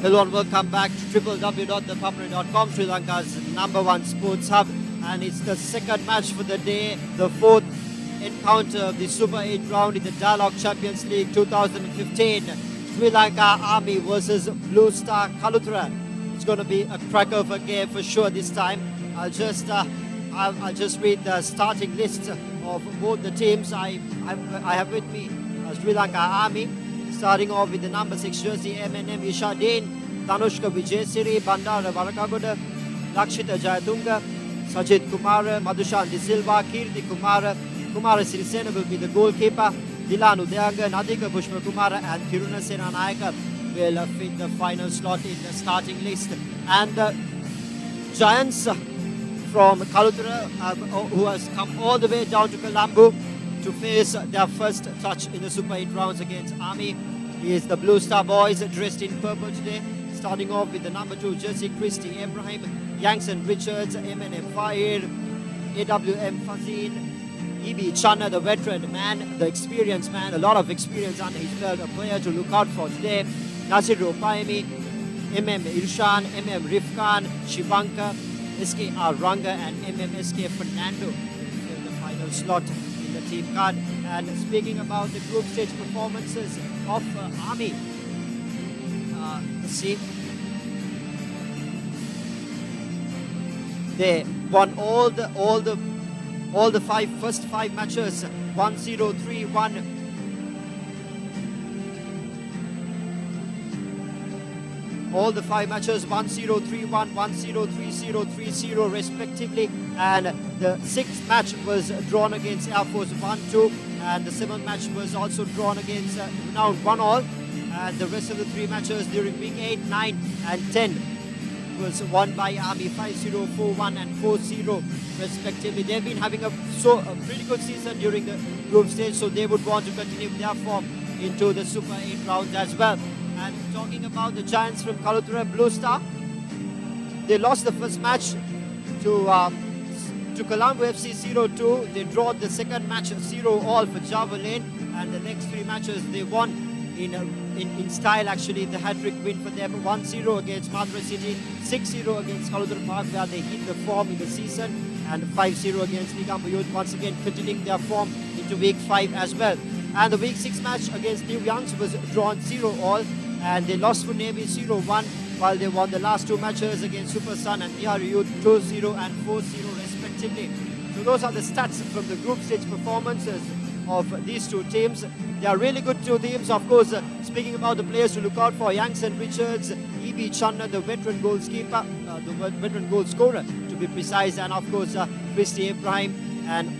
Hello and welcome back to www.thepapare.com, Sri Lanka's #1 sports hub. And it's the second match for the day, the fourth encounter of the Super 8 round in the Dialog Champions League 2015. Sri Lanka Army versus Blue Star Kalutra. It's going to be a cracker of a game for sure this time. I'll just read the starting list of both the teams. I have with me Sri Lanka Army. Starting off with the number 6 jersey, M&M Ishadin, Tanushka Vijayasiri, Bandara Varakagoda, Lakshita Jayatunga, Sajid Kumar, Madhushan De Silva, Kirti Kumar, Kumar Sirisena will be the goalkeeper, Dilan Udayanga, Nadika Pushpa Kumar and Kiruna Senanayaka will fit the final slot in the starting list. And the Giants from Kalutra, who has come all the way down to Colombo to face their first touch in the Super 8 rounds against Army. Is the Blue Star boys dressed in purple today, starting off with the number 2 jersey, Christy Abraham, Yangson Richards, M&M Fahir, AWM Fazin, E.B. Channa, the veteran man, the experienced man, a lot of experience under his belt, a player to look out for today. Nasir Ropaimi, M.M. Irshan, M.M. Rifkan, Shivanka, S.K.R. Ranga and M.M.S.K. Fernando in the final slot in the team card. And speaking about the group stage performances of Army, let's see. They won all the first five matches 1-0, 3-1. All the 5 matches 1-0, 3-1, 1-0, 3-0, 3-0 respectively. And the 6th match was drawn against Air Force 1-2. And the 7th match was also drawn against Renown 1-all. And the rest of the 3 matches during week 8, 9 and 10 was won by Army 5-0, 4-1 and 4-0 respectively. They've been having a pretty good season during the group stage, so they would want to continue their form into the Super 8 rounds as well. And talking about the Giants from Kalutra Blue Star, they lost the first match to Colombo FC 0-2. They drawed the second match 0-all for Java Lane, and the next 3 matches they won in style actually. The hat-trick win for them, 1-0 against Madras City, 6-0 against Kalutra Park where they hit the form in the season, and 5-0 against Nigambo Youth, once again continuing their form into week 5 as well. And the week 6 match against New Youngs was drawn 0-all, and they lost for Navy 0-1, while they won the last 2 matches against Super Sun and Bihar Youth 2-0 and 4-0 respectively. So those are the stats from the group stage performances of these 2 teams. They are really good 2 teams. Of course, speaking about the players to look out for, Yangson Richards, E.B. Channa, the veteran goalkeeper, the veteran goal scorer to be precise, and of course Christy Abraham and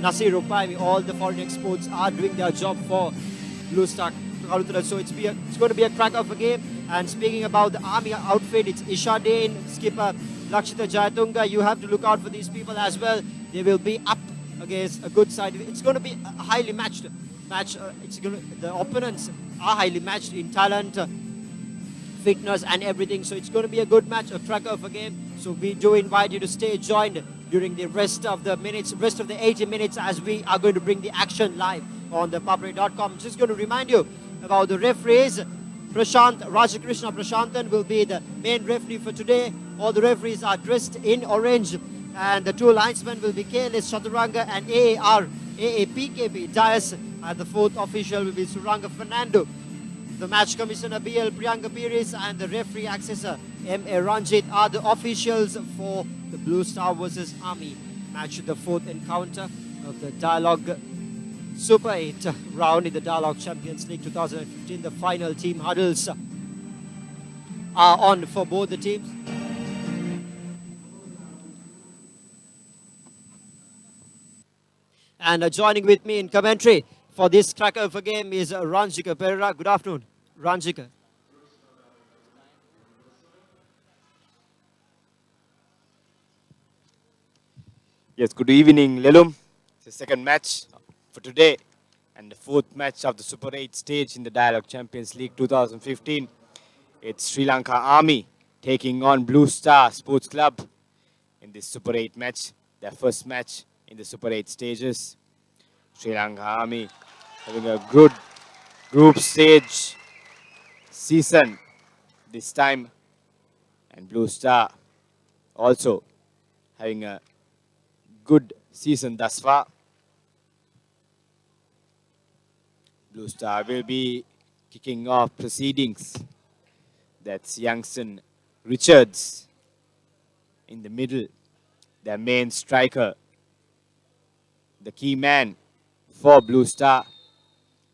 Nasir Rupaimi, all the foreign exports are doing their job for Blue Star Kalutra. So it's going to be a crack of a game. And speaking about the Army outfit, it's Ishadin, skipper Lakshita Jayatunga. You have to look out for these people as well. They will be up against a good side. It's going to be a highly matched match. The opponents are highly matched in talent, fitness and everything. So it's going to be a good match, a cracker of a game. So we do invite you to stay joined during the rest of the 80 minutes, as we are going to bring the action live on ThePapare.com. Just going to remind you about the referees. Rajakrishna Prashantan will be the main referee for today. All the referees are dressed in orange, and the 2 linesmen will be KLS Chaturanga and AAPKB Dias, and the 4th official will be Suranga Fernando. The match commissioner BL Priyanka Piris and the referee accessor M.A. Ranjit are the officials for the Blue Star versus Army match, the 4th encounter of the Dialog Super 8 round in the Dialog Champions League 2015. The final team huddles are on for both the teams. And joining with me in commentary for this cracker of a game is Ranjika Pereira. Good afternoon, Ranjika. Yes, good evening, Lelum. It's the second match for today and the 4th match of the Super 8 stage in the Dialog Champions League 2015. It's Sri Lanka Army taking on Blue Star Sports Club in this Super 8 match, their first match in the Super 8 stages. Sri Lanka Army having a good group stage season. this time, and Blue Star also having a good season thus far. Blue Star will be kicking off proceedings. That's Youngson Richards in the middle, their main striker, the key man for Blue Star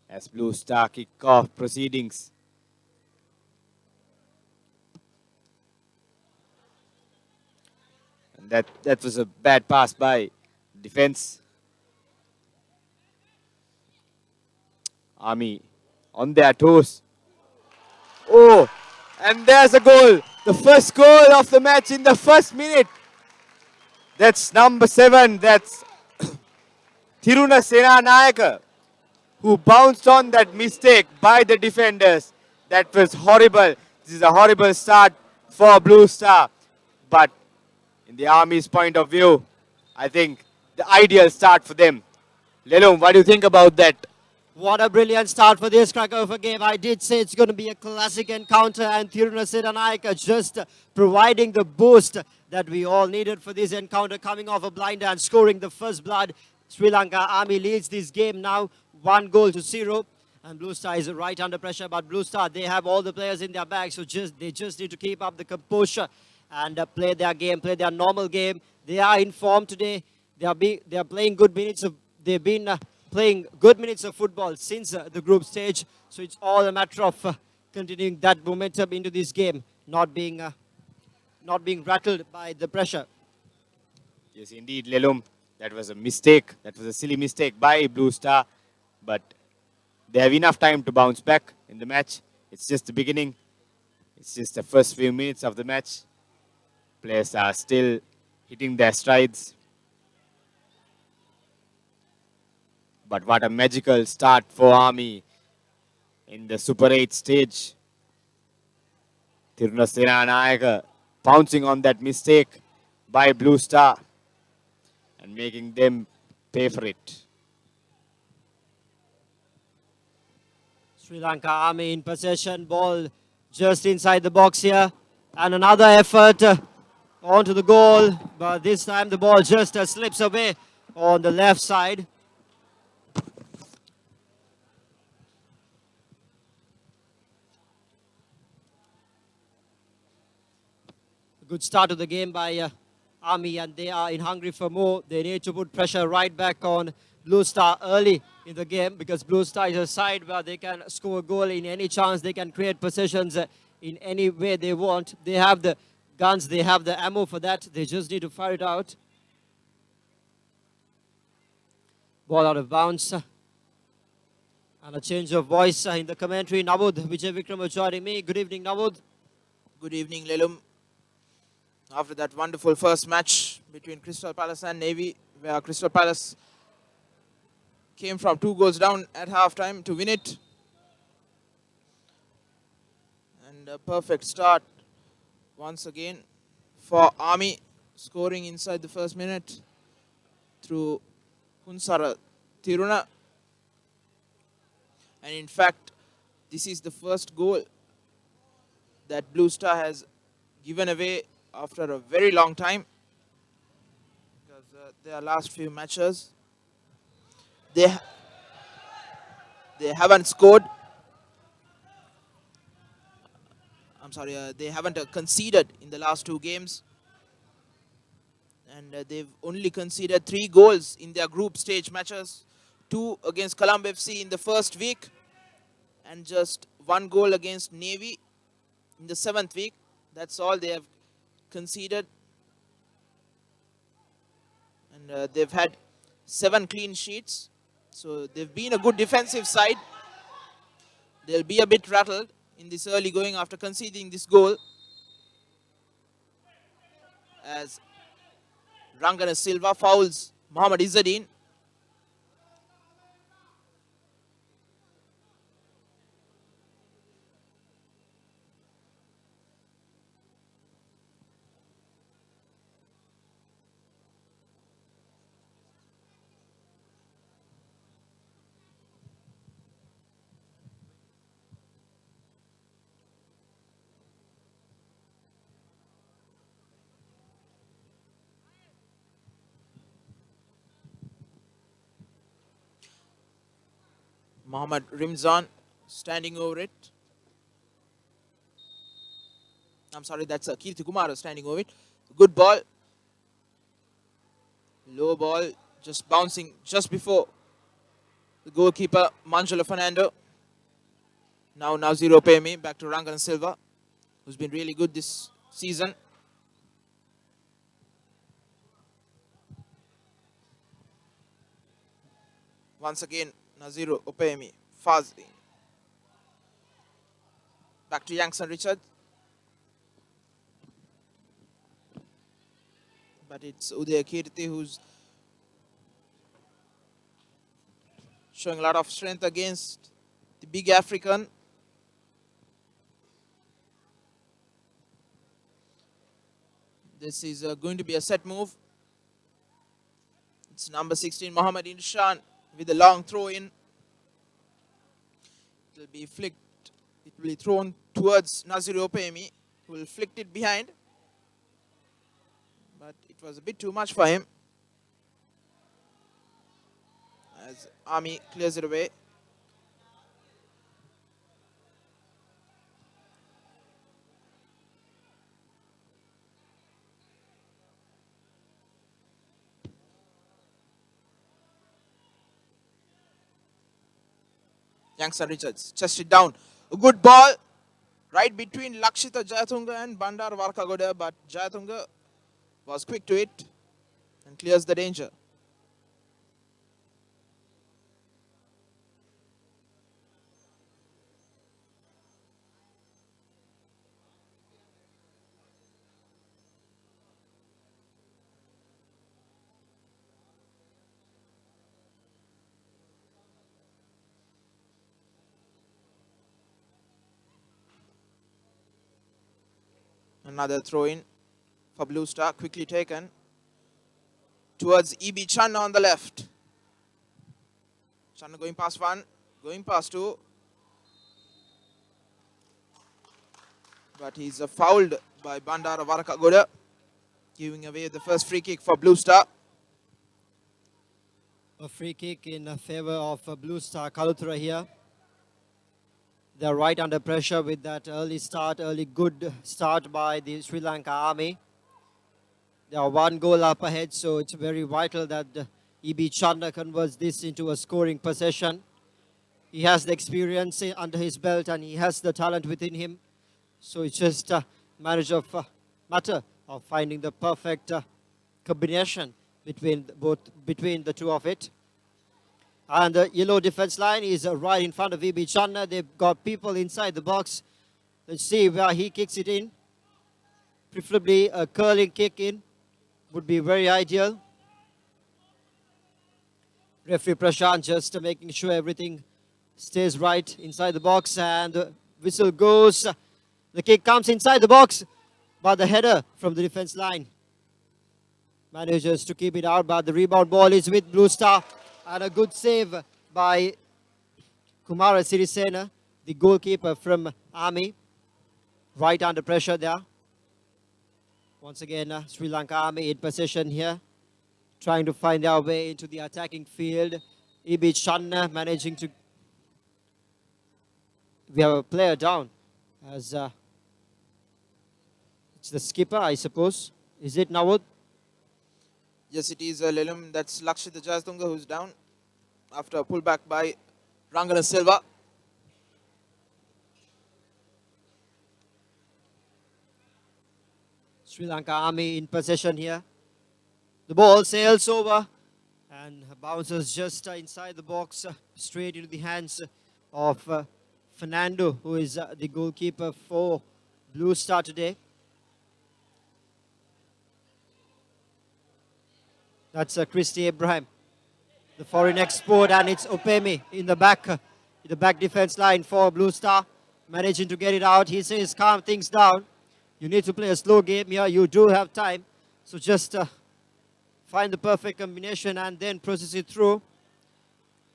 as Blue Star kick off proceedings. And that was a bad pass by defense. Army on their toes. Oh, and there's a goal. The first goal of the match in the first minute. That's number 7. That's Thiruna Senanayaka, who bounced on that mistake by the defenders. That was horrible. This is a horrible start for Blue Star. But in the Army's point of view, I think the ideal start for them. Lelum, what do you think about that? What a brilliant start for this cracker of a game. I did say it's going to be a classic encounter, and Thiruna Siddhanaika just providing the boost that we all needed for this encounter, coming off a blinder and scoring the first blood. Sri Lanka Army leads this game now 1-0. And Blue Star is right under pressure, but Blue Star, they have all the players in their bag, so they just need to keep up the composure and play their game, play their normal game. They are in form today. They are playing good minutes of. They've been playing good minutes of football since the group stage, so it's all a matter of continuing that momentum into this game, not being rattled by the pressure. Yes, indeed, Lelum. That was a mistake. That was a silly mistake by Blue Star. But they have enough time to bounce back in the match. It's just the beginning. It's just the first few minutes of the match. Players are still hitting their strides. But what a magical start for Army in the Super 8 stage. Thiruna Senanayaka pouncing on that mistake by Blue Star and making them pay for it. Sri Lanka Army in possession, ball just inside the box here, and another effort onto the goal, but this time the ball just slips away on the left side. Good start to the game by Army, and they are in hungry for more. They need to put pressure right back on Blue Star early in the game, because Blue Star is a side where they can score a goal in any chance. They can create possessions in any way they want. They have the guns, they have the ammo for that. They just need to fire it out. Ball out of bounds. And a change of voice in the commentary. Navud Vijay Vikram joining me. Good evening, Navud. Good evening, Lelum. After that wonderful first match between Crystal Palace and Navy, where Crystal Palace came from 2 goals down at half-time to win it. And a perfect start once again for Army, scoring inside the first minute through Hunsara Tiruna. And in fact, this is the first goal that Blue Star has given away after a very long time, because their last few matches they haven't scored. They haven't conceded in the last 2 games, and they've only conceded 3 goals in their group stage matches: 2 against Colombo FC in the first week, and just 1 goal against Navy in the 7th week. That's all they have conceded. And they've had 7 clean sheets, so they've been a good defensive side. They'll be a bit rattled in this early going after conceding this goal, as Rangana Silva fouls Mohammad Izzadin. Mohammad Rimzan standing over it. I'm sorry, that's Kirti Kumar standing over it. Good ball. Low ball, just bouncing just before the goalkeeper, Manjula Fernando. Now Naziro Pemi, back to Rangan Silva, who's been really good this season. Once again, Naziro Opemi, Fazli. Back to Youngson Richard. But it's Uday Kirti who's showing a lot of strength against the big African. This is going to be a set move. It's number 16, Mohammad Inshan, with a long throw in. It will be flicked. It will be thrown towards Naziro Opemi, who will flick it behind. But it was a bit too much for him, as Ami clears it away. Youngster Richards chest it down. A good ball right between Lakshita Jayatunga and Bandar Varkagoda, but Jayatunga was quick to it and clears the danger. Another throw in for Blue Star, quickly taken towards E.B. Channa on the left. Channa going past one, going past two. But he's fouled by Bandara Varakagoda, giving away the first free kick for Blue Star. A free kick in favor of Blue Star Kaluthura here. They're right under pressure with that early good start by the Sri Lanka Army. They are 1 goal up ahead, so it's very vital that E.B. Chanda converts this into a scoring possession. He has the experience under his belt and he has the talent within him. So it's just a matter of finding the perfect combination between the two of it. And the yellow defense line is right in front of E.B. Channa. They've got people inside the box. Let's see where he kicks it in. Preferably a curling kick in would be very ideal. Referee Prashant just making sure everything stays right inside the box, and the whistle goes. The kick comes inside the box, but the header from the defense line manages to keep it out, but the rebound ball is with Blue Star. And a good save by Kumara Sirisena, the goalkeeper from Army. Right under pressure there. Once again, Sri Lanka Army in possession here. Trying to find their way into the attacking field. E.B. Channa managing to... We have a player down. As it's the skipper, I suppose. Is it Nawud? Yes, it is Lelum. That's Lakshita Jayatunga who's down after a pullback by Rangana Silva. Sri Lanka Army in possession here. The ball sails over and bounces just inside the box, straight into the hands of Fernando, who is the goalkeeper for Blue Star today. That's Christy Abraham, the foreign export, and it's Opemi in the back defense line for Blue Star, managing to get it out. He says, calm things down. You need to play a slow game here. You do have time. So just find the perfect combination and then process it through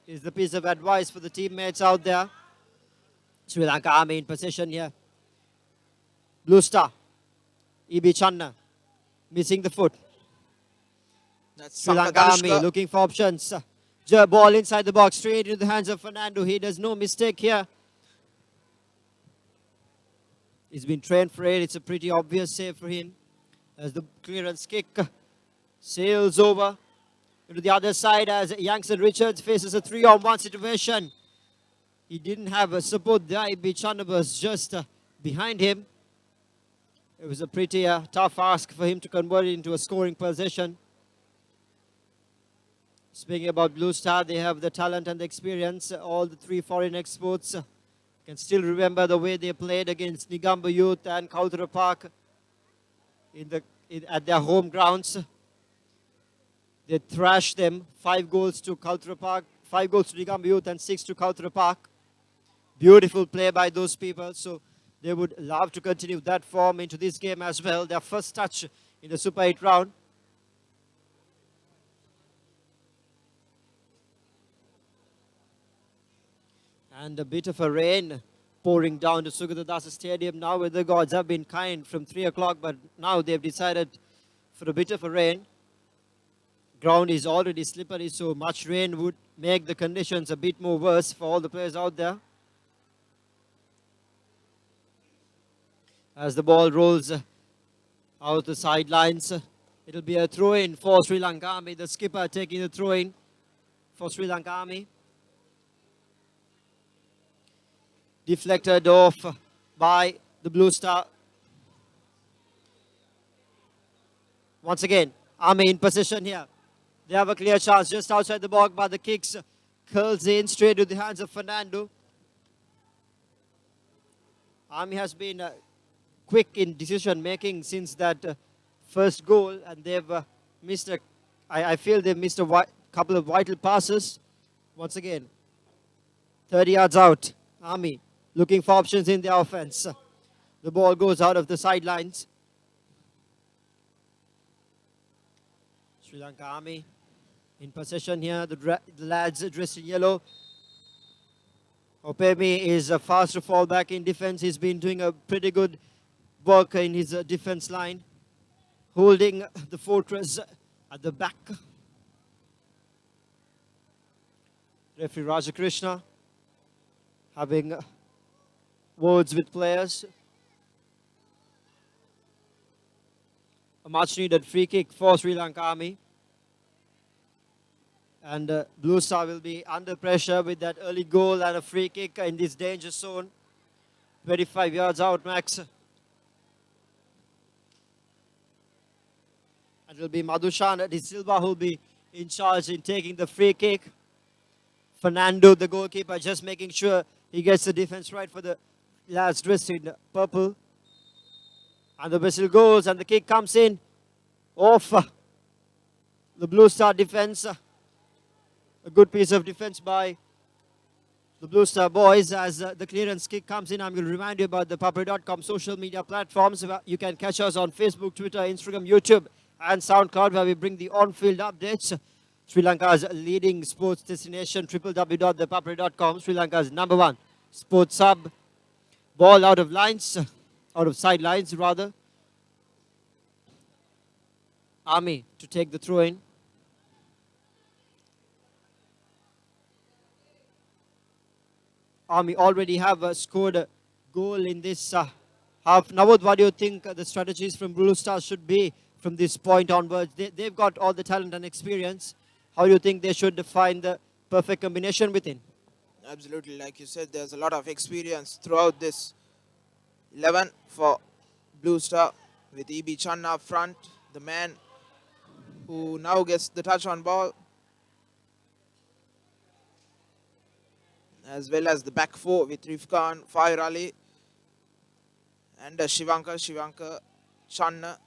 is the piece of advice for the teammates out there. Sri Lanka Army in possession here. Blue Star, E.B. Channa, missing the foot. That's Sri Lanka Army looking for options. Ball inside the box, straight into the hands of Fernando. He does no mistake here. He's been trained for it. It's a pretty obvious save for him. As the clearance kick sails over to the other side as Youngson Richards faces a 3-on-1 situation. He didn't have a support there. Ibi Chanda was just behind him. It was a pretty tough ask for him to convert it into a scoring position. Speaking about Blue Star, they have the talent and the experience. All the three foreign exports can still remember the way they played against Negombo Youth and Kautra Park at their home grounds. They thrashed them. 5 goals to Kautra Park, 5 goals to Negombo Youth and 6 to Kautra Park. Beautiful play by those people. So they would love to continue that form into this game as well. Their first touch in the Super 8 round. And a bit of a rain pouring down to Sugatadasa Stadium. Now weather gods have been kind from 3 o'clock, but now they've decided for a bit of a rain. Ground is already slippery, so much rain would make the conditions a bit more worse for all the players out there. As the ball rolls out the sidelines, it'll be a throw-in for Sri Lanka Army. The skipper taking the throw-in for Sri Lanka Army. Deflected off by the Blue Star. Once again, Army in position here. They have a clear chance just outside the box, but the kicks curls in straight to the hands of Fernando. Army has been quick in decision making since that first goal, and they've missed I feel they've missed a couple of vital passes. Once again, 30 yards out. Army looking for options in the offense. The ball goes out of the sidelines. Sri Lanka Army in possession here. The lads dressed in yellow. Opemi is fast to fall back in defense. He's been doing a pretty good work in his defense line, holding the fortress at the back. Referee Rajakrishna having words with players. A much needed free kick for Sri Lanka Army. And Blue Star will be under pressure with that early goal and a free kick in this danger zone. 25 yards out max. And it will be Madhushan De Silva who will be in charge in taking the free kick. Fernando, the goalkeeper, just making sure he gets the defense right for the lads dressed in purple. And the whistle goes and the kick comes in off the Blue Star defense. A good piece of defense by the Blue Star boys as the clearance kick comes in. I'm going to remind you about the ThePapare.com social media platforms. You can catch us on Facebook, Twitter, Instagram, YouTube and SoundCloud, where we bring the on-field updates. Sri Lanka's leading sports destination, www.thepapare.com, Sri Lanka's #1 sports hub. Ball out of sidelines rather. Army to take the throw in. Army already have scored a goal in this half. Nawad, what do you think the strategies from Blue Stars should be from this point onwards? They've got all the talent and experience. How do you think they should find the perfect combination within? Absolutely, like you said, there's a lot of experience throughout this 11 for Blue Star with E.B. Chanda up front, the man who now gets the touch on ball, as well as the back four with Rifkan, Fire Ali and Shivanka Chanda,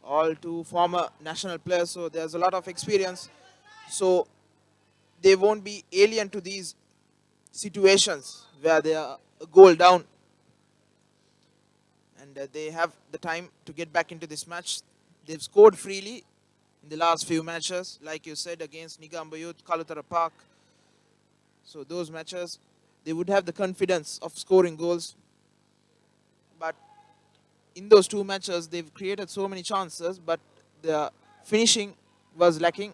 all two former national players, so there's a lot of experience. So they won't be alien to these situations where they are a goal down, and they have the time to get back into this match. They've scored freely in the last few matches, like you said, against Negombo Youth, Kalutara Park. So those matches, they would have the confidence of scoring goals. But in those two matches, they've created so many chances, but the finishing was lacking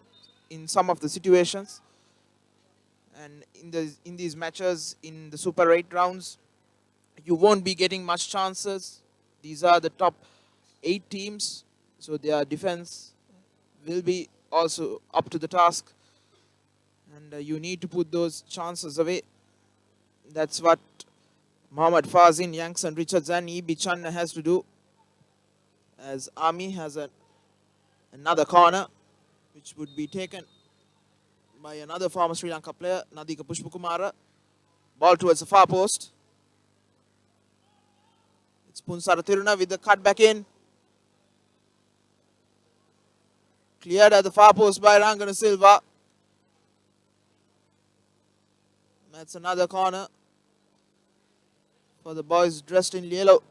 in some of the situations. And in these matches, in the Super 8 rounds, you won't be getting much chances. These are the top 8 teams, so their defense will be also up to the task, and you need to put those chances away. That's what Mohammad Fazin, Yankson Richards and E.B. Channa has to do, as Army has another corner which would be taken by another former Sri Lanka player, Nadika Pushpakumara. Ball towards the far post. It's Punsara Tiruna with the cut back in. Cleared at the far post by Rangana Silva. That's another corner for the boys dressed in yellow.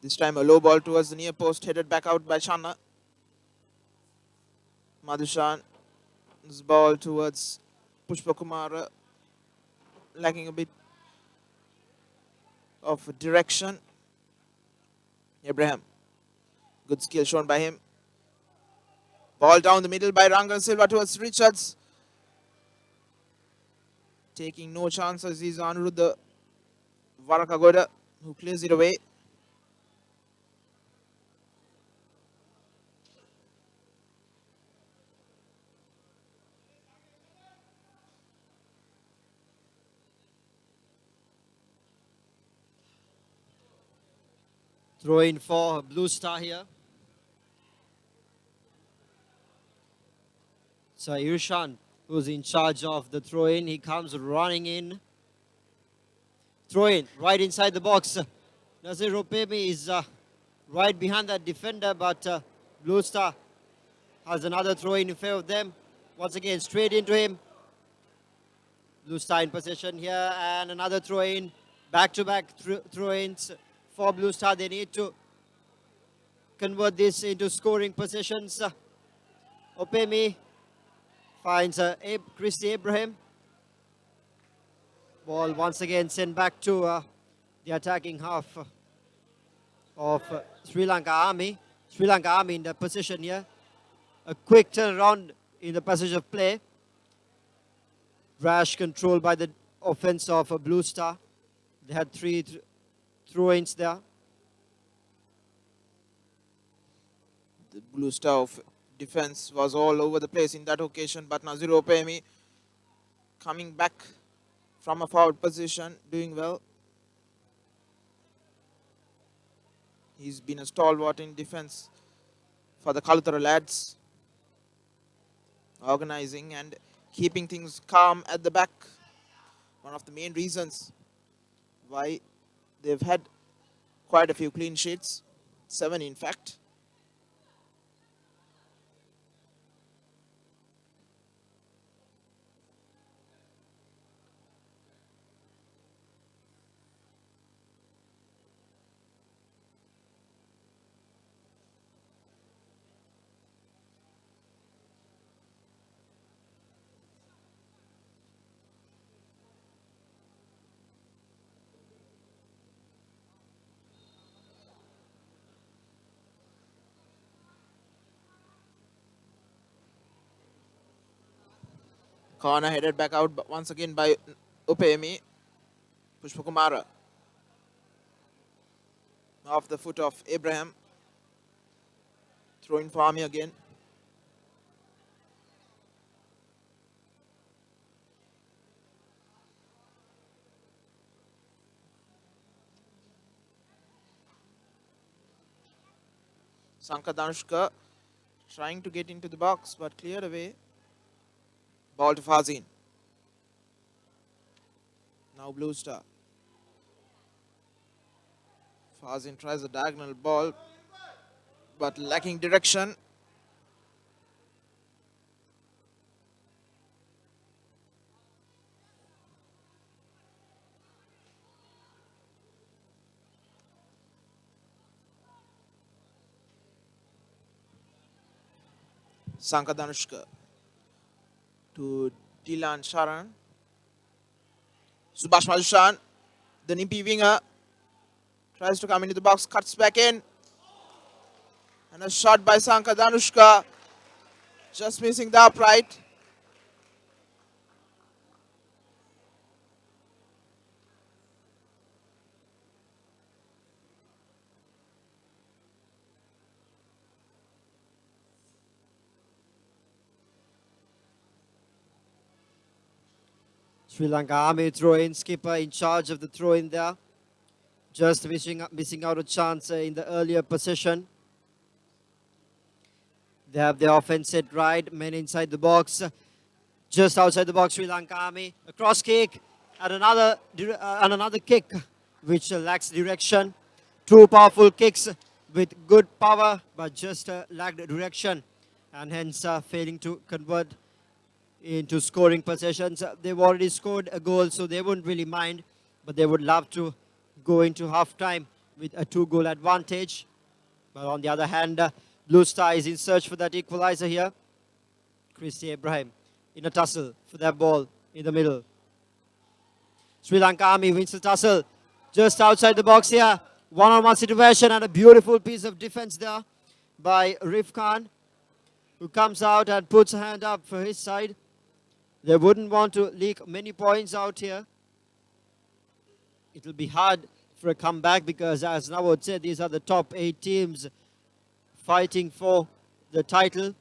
This time a low ball towards the near post, headed back out by Channa. Madhushan. This ball towards Pushpakumara, lacking a bit of direction. Abraham. Good skill shown by him. Ball down the middle by Rangan Silva towards Richards. Taking no chances is Anuruddha Varakagoda, who clears it away. Throw in for Blue Star here. So Irshan, who's in charge of the throw in, he comes running in. Throw in right inside the box. Nazir Ropemi is right behind that defender, but Blue Star has another throw in favor of them. Once again, straight into him. Blue Star in possession here, and another throw in. Back-to-back throw ins for Blue Star. They need to convert this into scoring positions. Opemi finds Christy Abraham. Ball once again sent back to the attacking half of Sri Lanka Army. Sri Lanka Army in the position here. A quick turnaround in the passage of play. Rash control by the offense of Blue Star. They had three throw-ins there. The Blue Star defense was all over the place in that occasion, but Nazir Opemi coming back from a forward position, doing well. He's been a stalwart in defense for the Kalutara lads, organizing and keeping things calm at the back. One of the main reasons why they've had quite a few clean sheets, 7 in fact. Corner headed back out once again by Upemi. Pushpakumara. Off the foot of Abraham. Throwing for Army again. Sankadanshka trying to get into the box but cleared away. Ball to Fazin. Now Blue Star. Fazin tries a diagonal ball but lacking direction. Sankadanshka to Dilan Sharan. Subhash Madhushan The Nimpi winger tries to come into the box, cuts back in. And a shot by Sanka Danushka, just missing the upright. Sri Lanka Army throw-in, skipper in charge of the throw-in there. Just missing out a chance in the earlier possession. They have the offense set right, men inside the box. Just outside the box, Sri Lanka Army. A cross kick and another kick which lacks direction. Two powerful kicks with good power but just lacked direction and hence failing to convert into scoring possessions. They've already scored a goal, so they wouldn't really mind, but they would love to go into half-time with a 2-goal advantage. But on the other hand, Blue Star is in search for that equalizer here. Christy Ibrahim in a tussle for that ball in the middle. Sri Lanka Army wins the tussle just outside the box here. One-on-one situation and a beautiful piece of defense there by Rif Khan, who comes out and puts a hand up for his side. They wouldn't want to leak many points out here. It will be hard for a comeback because, as Nawad said, these are the top 8 teams fighting for the title.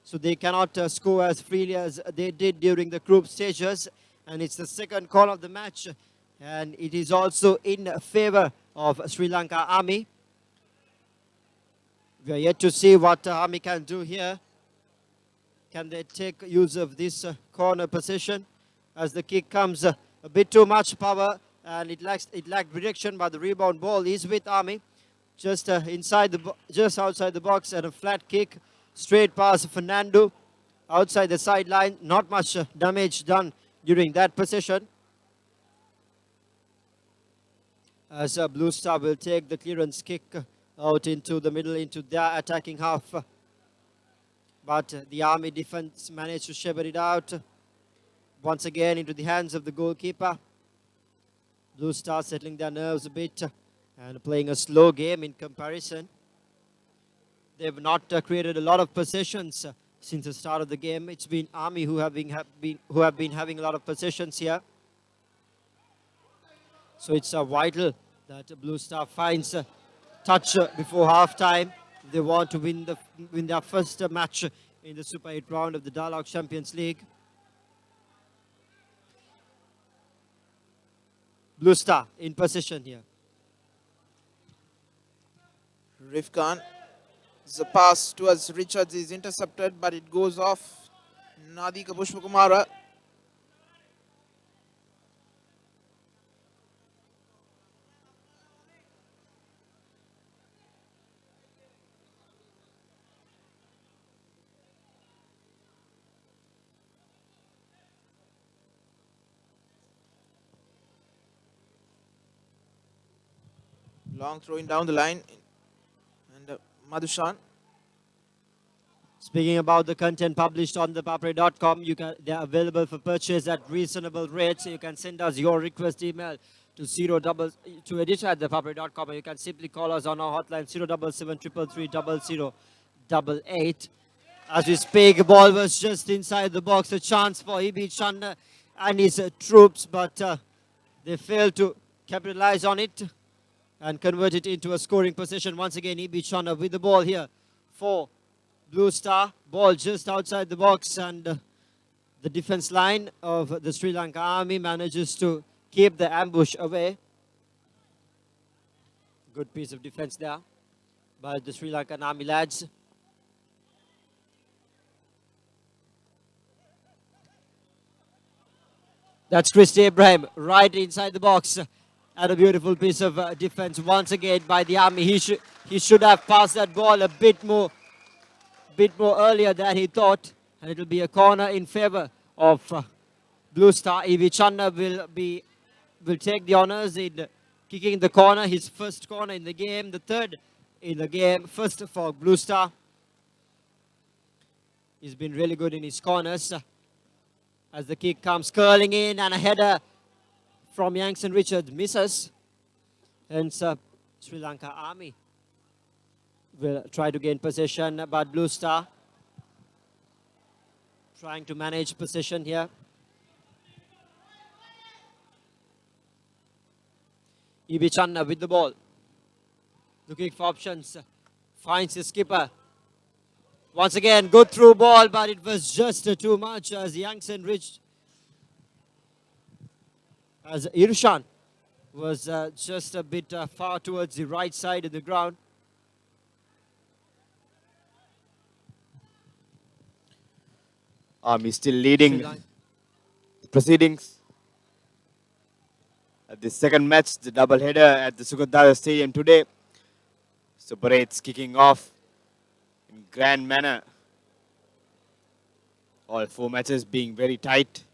So they cannot score as freely as they did during the group stages. And it's the second call of the match. And it is also in favor of Sri Lanka Army. We are yet to see what Army can do here. Can they take use of this corner position as the kick comes a bit too much power and it lacked direction, but the rebound ball is with Army. Just just outside the box and a flat kick straight past Fernando outside the sideline. Not much damage done during that possession. As Blue Star will take the clearance kick out into the middle, into their attacking half. But the Army defense managed to shepherd it out once again into the hands of the goalkeeper. Blue Star settling their nerves a bit and playing a slow game in comparison. They've not created a lot of possessions since the start of the game. It's been Army who have been having a lot of possessions here. So it's vital that Blue Star finds a touch before half-time. They want to win their first match in the Super 8 round of the Dialog Champions League. Blue Star in possession here. Rif Khan. The pass towards Richards is intercepted, but it goes off Nadika Pushpakumara. Long throwing down the line. And Madhushan. Speaking about the content published on ThePapare.com, they are available for purchase at reasonable rates. You can send us your request email to editor@thepapare.com, or you can simply call us on our hotline 077-333-0088. As we speak, ball was just inside the box. A chance for Ibi Chanda and his troops, but they failed to capitalize on it and convert it into a scoring position. Once again, Ibi Chanda with the ball here for Blue Star. Ball just outside the box, and the defense line of the Sri Lanka Army manages to keep the ambush away. Good piece of defense there by the Sri Lankan Army lads. That's Christy Ibrahim right inside the box. And a beautiful piece of defense once again by the Army. He should have passed that ball a bit more earlier than he thought. And it will be a corner in favor of Blue Star. Ivi Chanda will take the honors in kicking the corner. His first corner in the game, the third in the game. First for Blue Star. He's been really good in his corners. As the kick comes curling in, and a header from Youngson Richard misses. Hence, Sri Lanka Army will try to gain possession, but Blue Star trying to manage possession here. Ibi Channa with the ball. Looking for options. Finds his skipper. Once again, good through ball, but it was just too much as Youngson Rich, as Irshan was just a bit far towards the right side of the ground. Army still leading the proceedings. At the second match, the double-header at the Sukadara Stadium today. Super 8's kicking off in grand manner. All 4 matches being very tight.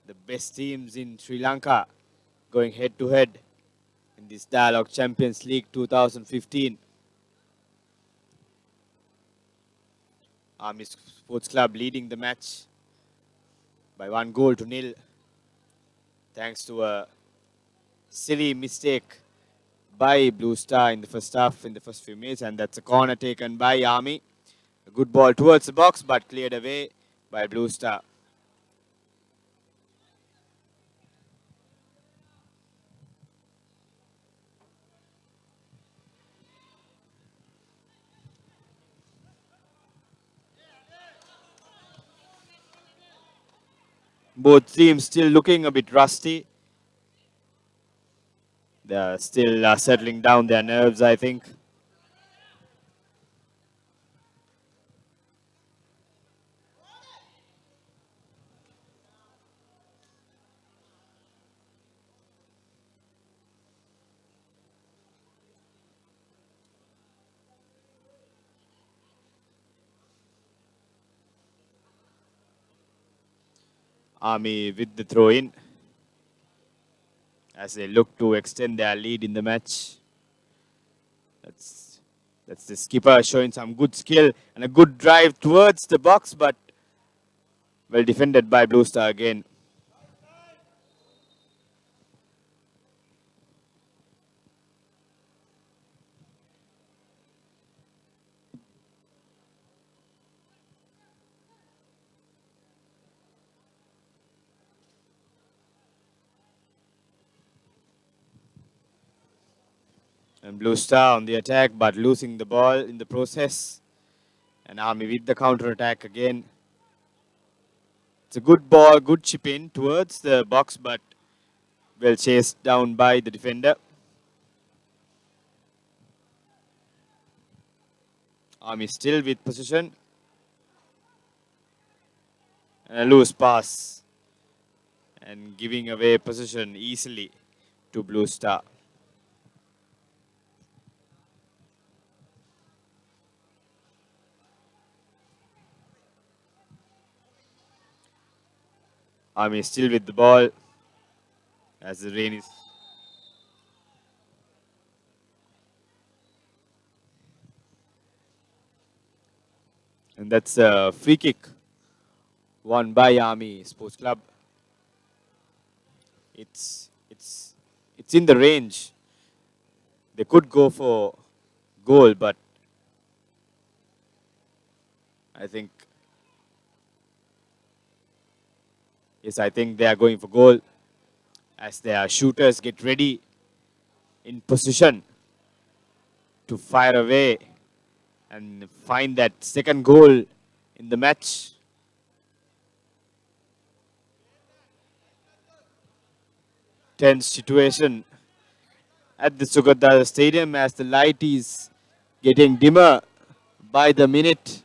The best teams in Sri Lanka going head-to-head in this Dialog Champions League 2015. Army Sports Club leading the match by 1-0. Thanks to a silly mistake by Blue Star in the first half, in the first few minutes, and that's a corner taken by Army. A good ball towards the box, but cleared away by Blue Star. Both teams still looking a bit rusty. They're still settling down their nerves, I think. Army with the throw-in as they look to extend their lead in the match. That's the skipper showing some good skill and a good drive towards the box, but well defended by Blue Star again. And Blue Star on the attack, but losing the ball in the process. And Army with the counter attack again. It's a good ball, good chip in towards the box, but well chased down by the defender. Army still with possession. And a loose pass. And giving away possession easily to Blue Star. Army still with the ball as the rain is. And that's a free kick won by Army Sports Club. It's in the range. They could go for goal, but I think they are going for goal as their shooters get ready in position to fire away and find that second goal in the match. Tense situation at the Sugadar Stadium as the light is getting dimmer by the minute.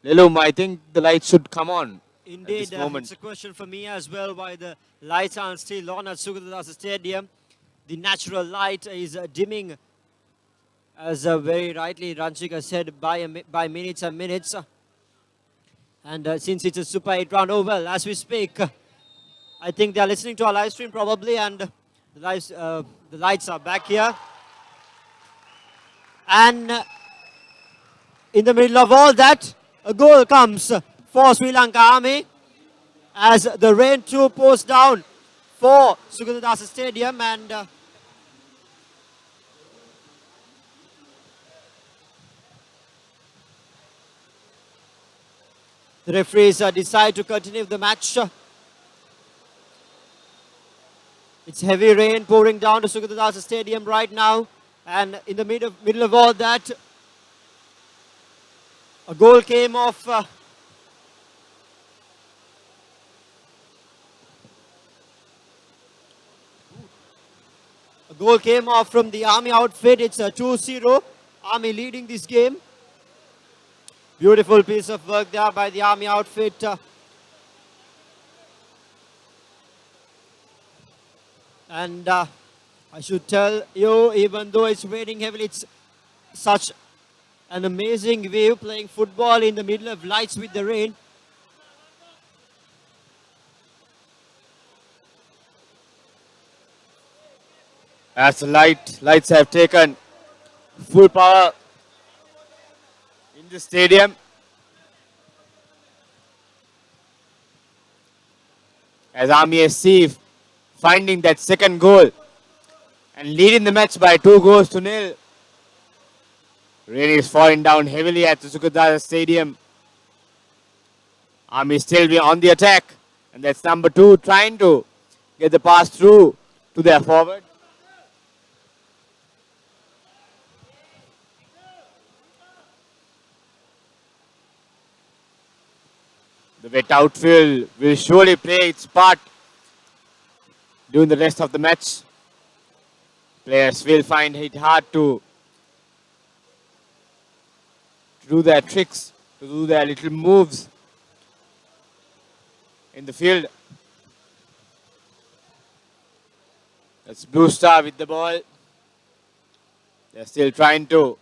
Lelum, I think the light should come on. Indeed, at this moment. it's a question for me as well why the lights are still on at Sugadar Stadium. The natural light is dimming, as very rightly Ranchika said, by minutes and minutes. And since it's a Super 8 round oval, as we speak, I think they are listening to our live stream probably, and the lights are back here. And in the middle of all that, a goal comes for Sri Lanka Army as the rain too posts down for Sugandadasa Stadium, and the referees decide to continue the match. It's heavy rain pouring down to Sugandadasa Stadium right now, and in the middle of all that, a goal came off. A goal came off from the Army outfit. It's a 2-0. Army leading this game. Beautiful piece of work there by the Army outfit. And I should tell you, even though it's raining heavily, it's such an amazing view playing football in the middle of lights with the rain. As the lights have taken full power in the stadium. As Army SC finding that second goal and leading the match by 2-0. Rain is falling down heavily at the Sugandadasa Stadium. Army still be on the attack, and that's number 2 trying to get the pass through to their forward. The wet outfield will surely play its part during the rest of the match. Players will find it hard to do their tricks, to do their little moves in the field. That's Blue Star with the ball. They're still trying to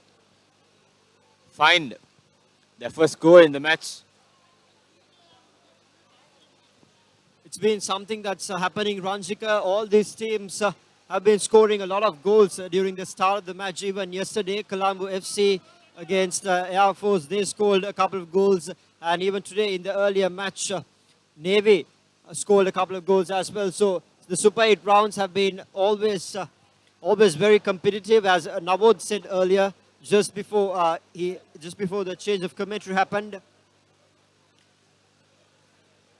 find their first goal in the match. It's been something that's happening, Ranjika. All these teams have been scoring a lot of goals during the start of the match. Even yesterday, Colombo FC against Air Force, they scored a couple of goals. And even today in the earlier match, Navy scored a couple of goals as well. So the Super 8 rounds have been always very competitive, as Navod said earlier, just before the change of commentary happened.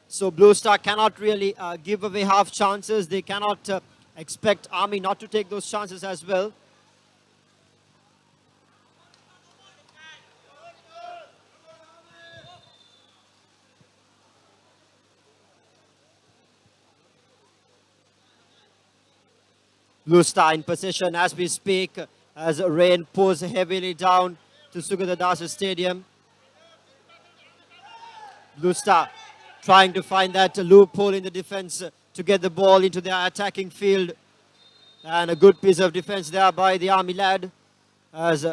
So Blue Star cannot really give away half chances. They cannot expect Army not to take those chances as well. Blue Star in possession as we speak, as rain pours heavily down to Sugandadasa Stadium. Blue Star trying to find that loophole in the defense to get the ball into their attacking field. And a good piece of defense there by the Army lad, as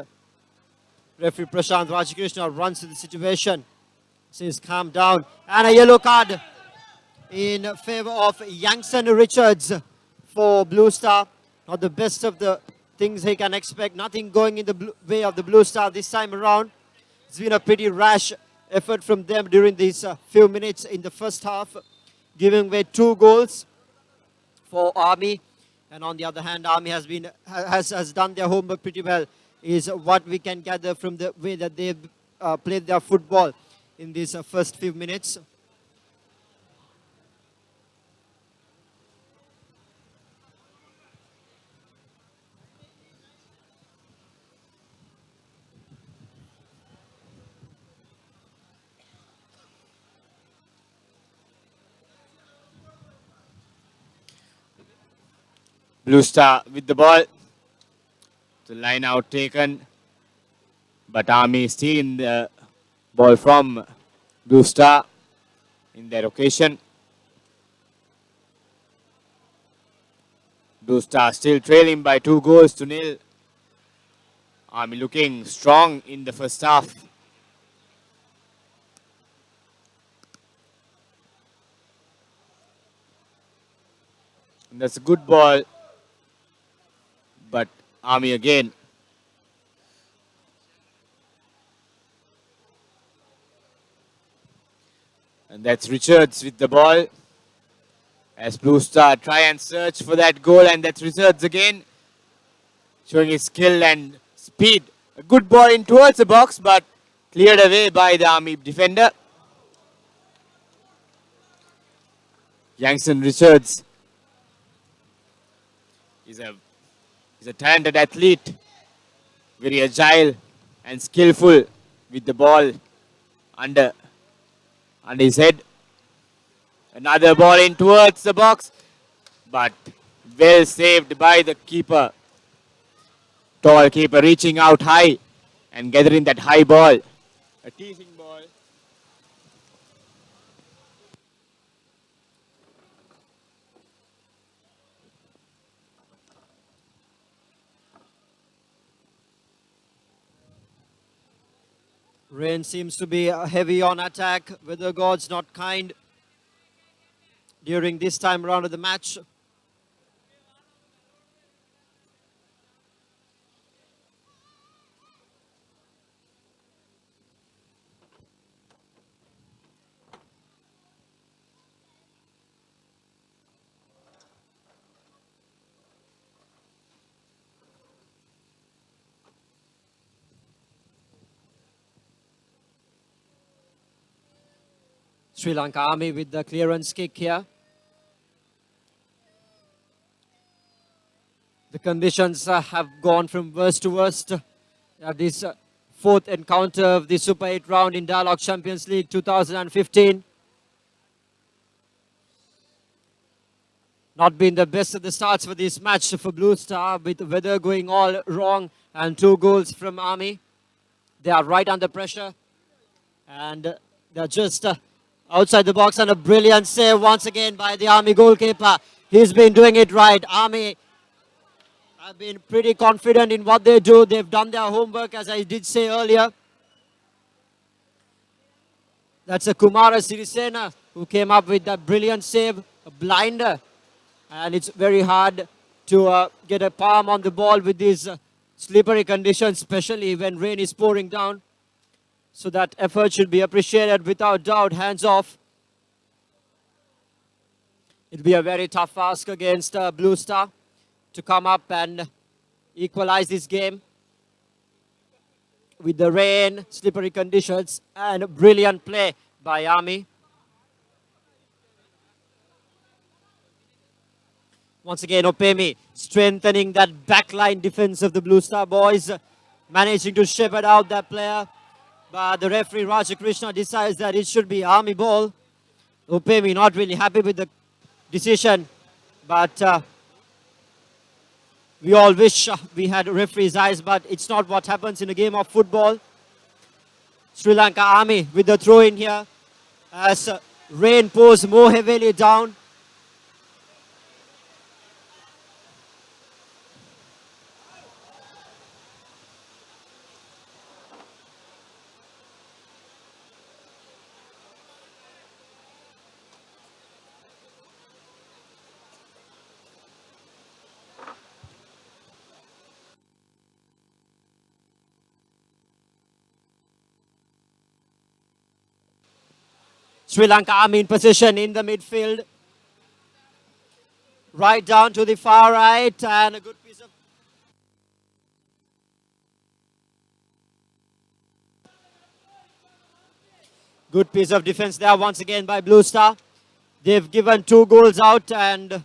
referee Prashant Rajakrishna runs to the situation. Says calm down. And a yellow card in favor of Yangson Richards for Blue Star. Not the best of the things he can expect. Nothing going in the way of the Blue Star this time around. It's been a pretty rash effort from them during these few minutes in the first half, giving away 2 goals for Army. And on the other hand, Army has done their homework pretty well, is what we can gather from the way that they've played their football in these first few minutes. Blue Star with the ball. The line out taken. But Army still in the ball from Blue Star in their occasion. Blue Star still trailing by 2-0. Army looking strong in the first half. And that's a good ball. But Army again. And that's Richards with the ball. as Blue Star try and search for that goal, and that's Richards again showing his skill and speed. A good ball in towards the box, but cleared away by the Army defender. Youngson Richards is a talented athlete, very agile and skillful with the ball under his head. Another ball in towards the box, but well saved by the keeper. Tall keeper reaching out high and gathering that high ball. A teasing ball. Rain seems to be heavy on attack. Weather gods not kind during this time round of the match. Sri Lanka Army with the clearance kick here. The conditions have gone from worst to worst. This fourth encounter of the Super 8 round in Dialog Champions League 2015. Not been the best of the starts for this match for Blue Star, with the weather going all wrong and 2 goals from Army. They are right under pressure and they're just outside the box, and a brilliant save once again by the Army goalkeeper. He's been doing it right. Army have been pretty confident in what they do. They've done their homework, as I did say earlier. That's a Kumara Sirisena who came up with that brilliant save, a blinder. And it's very hard to get a palm on the ball with these slippery conditions, especially when rain is pouring down. So that effort should be appreciated without doubt. Hands off. It'll be a very tough ask against Blue Star to come up and equalize this game with the rain, slippery conditions, and brilliant play by Army. Once again, Opemi strengthening that backline defense of the Blue Star boys, managing to shepherd out that player. But the referee, Raja Krishna, decides that it should be Army ball. Opemi not really happy with the decision, but we all wish we had referee's eyes, but it's not what happens in a game of football. Sri Lanka Army with the throw in here as rain pours more heavily down. Sri Lanka Army in position in the midfield. Right down to the far right, and a good piece of... Good piece of defense there once again by Blue Star. They've given 2 goals out, and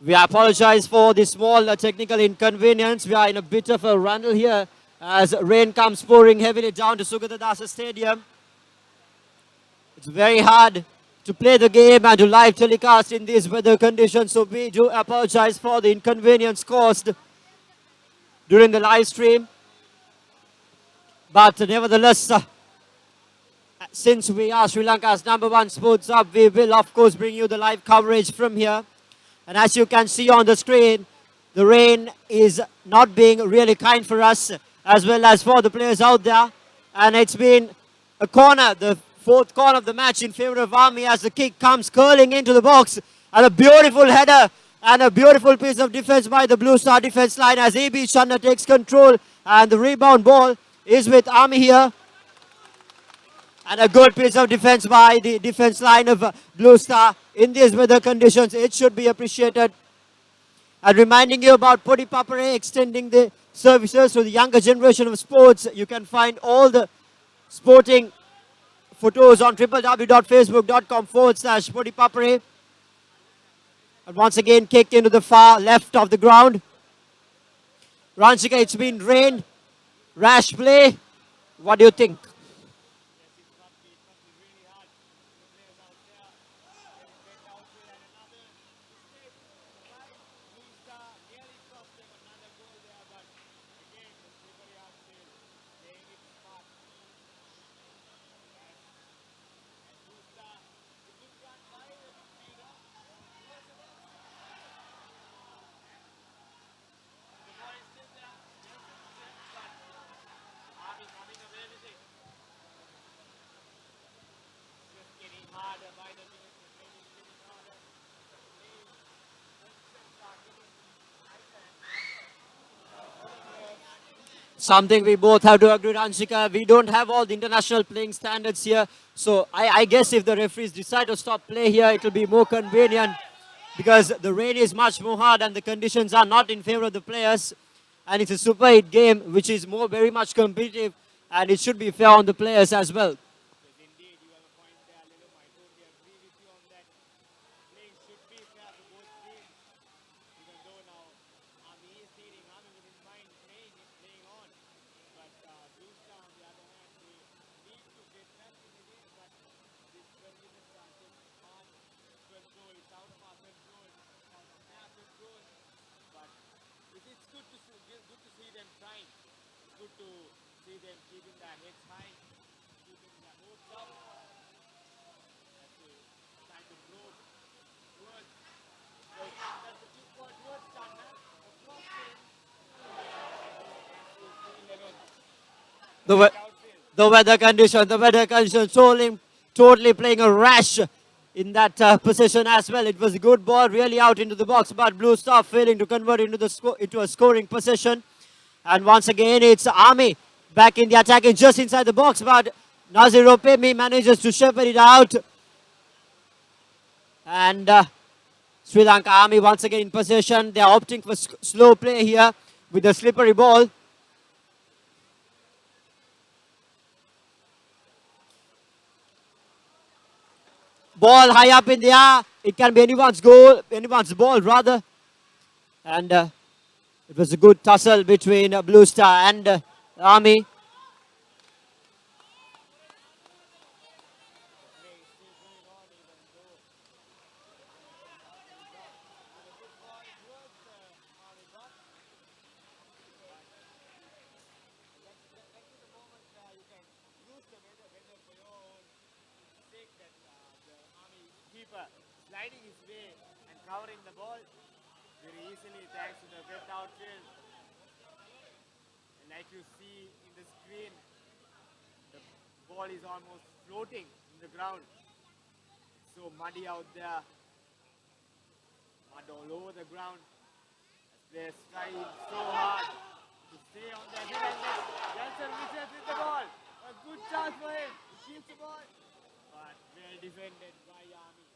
we apologize for the small technical inconvenience. We are in a bit of a rundle here as rain comes pouring heavily down to Sugata Dasa Stadium. It's very hard to play the game and to live telecast in these weather conditions, so we do apologize for the inconvenience caused during the live stream. But nevertheless, since we are Sri Lanka's #1 sports hub, we will of course bring you the live coverage from here. And as you can see on the screen, the rain is not being really kind for us as well as for the players out there. And it's been a corner, the 4th corner of the match in favor of Army as the kick comes curling into the box. And a beautiful header and a beautiful piece of defense by the Blue Star defense line as AB Channa takes control. And the rebound ball is with Army here. And a good piece of defense by the defense line of Blue Star. In these weather conditions, it should be appreciated. And reminding you about ThePapare extending the services to the younger generation of sports. You can find all the sporting photos on www.facebook.com/ThePapare. And once again, kicked into the far left of the ground. Ranchika, it's been rained. Rash play. What do you think? Something we both have to agree, Ranchika. We don't have all the international playing standards here. So I guess if the referees decide to stop play here, it will be more convenient because the rain is much more hard and the conditions are not in favor of the players. And it's a Super 8 game, which is very much competitive, and it should be fair on the players as well. The, we- the weather condition totally playing a rash in that position as well. It was a good ball, really out into the box, but Blue Star failing to convert into a scoring position. And once again, it's Army back in the attacking just inside the box, but Nazir Opemi manages to shepherd it out. And Sri Lanka Army once again in possession. They are opting for slow play here with the slippery ball. Ball high up in the air. It can be anyone's goal, anyone's ball rather. And it was a good tussle between Blue Star and Army. Sliding his way and covering the ball very easily thanks to the wet outfield. And like you see in the screen, the ball is almost floating in the ground. It's so muddy out there. Mud all over the ground. As players try so hard to stay on their head. And Nelson Richards with the ball. A good chance for him. He keeps the ball. But well defended by Army.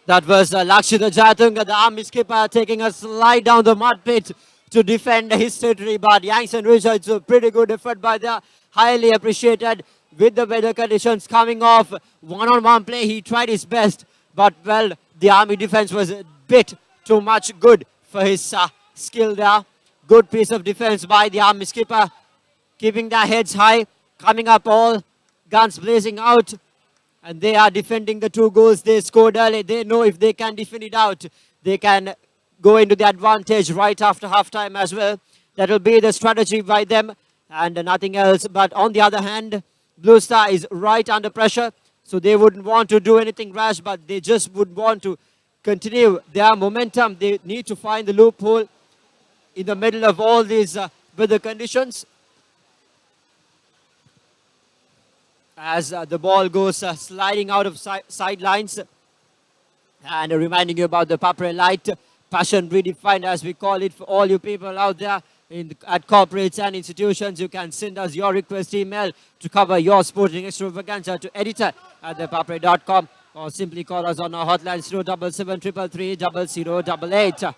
That was Lakshita Jatunga, the Army skipper, taking a slide down the mud pit to defend his territory. But Yanks and Richards, a pretty good effort by the highly appreciated with the weather conditions coming off. One-on-one play, he tried his best. But, well, the Army defense was a bit too much good for his skill there. Good piece of defense by the Army skipper, keeping their heads high, coming up all guns blazing out. And they are defending the 2 goals they scored early. They know if they can defend it out, they can go into the advantage right after halftime as well. That will be the strategy by them and nothing else. But on the other hand, Blue Star is right under pressure. So they wouldn't want to do anything rash, but they just would want to continue their momentum. They need to find the loophole in the middle of all these weather conditions. As the ball goes sliding out of sidelines. And reminding you about the ThePapare Light, passion redefined as we call it, for all you people out there at corporates and institutions. You can send us your request email to cover your sporting extravaganza to editor@thepapare.com, or simply call us on our hotline 077 333 0088.